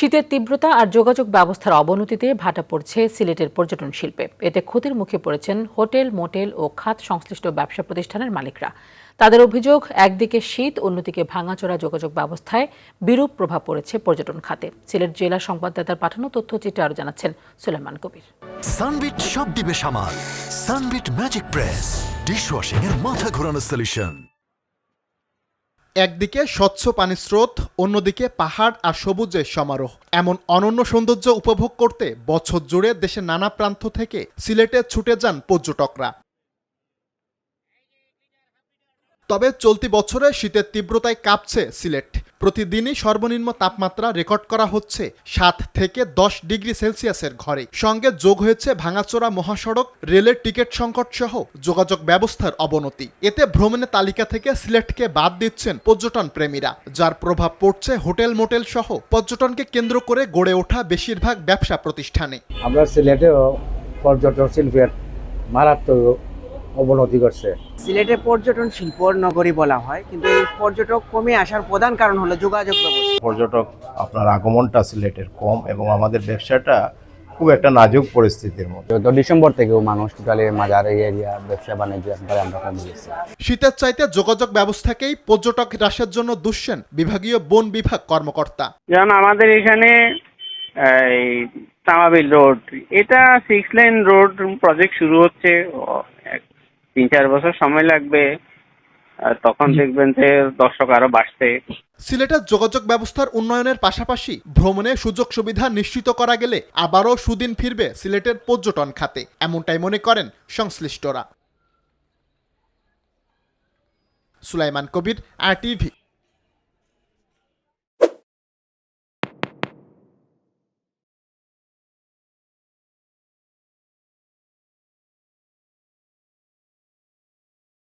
শীতের তীব্রতা আর যোগাযোগ ব্যবস্থার অবনতিতে ভাটা পড়ছে সিলেটের পর্যটন শিল্পে। এতে ক্ষতির মুখে পড়েছেন হোটেল, মোটেল ও খাত সংশ্লিষ্ট ব্যবসা প্রতিষ্ঠানের মালিকরা। তাদের অভিযোগ, একদিকে শীত, অন্যদিকে ভাঙাচোরা যোগাযোগ ব্যবস্থায় বিরূপ প্রভাব পড়েছে পর্যটন খাতে। সিলেট জেলা সংবাদদাতার পাঠানো তথ্যচিত্রে আরও জানাচ্ছেন সুলেমান কবির। সানবিট সব দিবে সামাল। সানবিট ম্যাজিক প্রেস ডিশওয়াশিং এর মাথা ঘোরানো সলিউশন। একদিকে স্বচ্ছ পানির স্রোত, অন্যদিকে পাহাড় আর সবুজের সমারোহ। এমন অনন্য সৌন্দর্য উপভোগ করতে বছর জুড়ে দেশের নানা প্রান্ত থেকে সিলেটে ছুটে যান পর্যটকরা। তবে চলতি বছরে শীতের তীব্রতায় কাঁপছে সিলেট। প্রতিদিনই সর্বনিম্ন তাপমাত্রা রেকর্ড করা হচ্ছে 7 থেকে 10 ডিগ্রি সেলসিয়াসের ঘরে। সঙ্গে যোগ হয়েছে ভাঙাচোরা মহাসড়ক, রেলের টিকিট সংকট সহ যোগাযোগ ব্যবস্থার অবনতি। এতে ভ্রমণের তালিকা থেকে সিলেটকে বাদ দিচ্ছেন পর্যটন প্রেমীরা, যার প্রভাব পড়ছে হোটেল, মোটেল সহ পর্যটনকে কেন্দ্র করে গড়ে ওঠা বেশিরভাগ ব্যবসা প্রতিষ্ঠানে। আমরা সিলেটেও পর্যটন শিল্পের মারাত্মক অবনতি করছে। সিলেটে পর্যটন শিল্প নগরী বলা হয়, কিন্তু এই পর্যটক কমে আসার প্রধান কারণ হলো যোগাযোগ ব্যবস্থা। পর্যটক আপনার আগমনটা সিলেটের কম এবং আমাদের ব্যবসাটা খুব একটা নাজুক পরিস্থিতির মধ্যে। তো ডিসেম্বর থেকেও মানুষ টোটালি মাজার এরিয়া ব্যবসা বাণিজ্য আমরা কমে গেছে। শীতের চাইতে যোগাযোগ ব্যবস্থাকেই পর্যটক হ্রাসের জন্য দুষছেন বিভাগীয় বন বিভাগ কর্মকর্তা। যেমন আমাদের এখানে এই তামাবিল রোড, এটা 6 লেন রোড প্রজেক্ট শুরু হচ্ছে, 3-4 বছর সময় লাগবে, তখন দেখবেন যে দর্শক আরো বাড়ছে। সিলেটের যোগাযোগ ব্যবস্থার উন্নয়নের পাশাপাশি ভ্রমণে সুযোগ সুবিধা নিশ্চিত করা গেলে আবারও সুদিন ফিরবে সিলেটের পর্যটন খাতে, এমনটাই মনে করেন সংশ্লিষ্টরা। সুলাইমান কবির, RTV।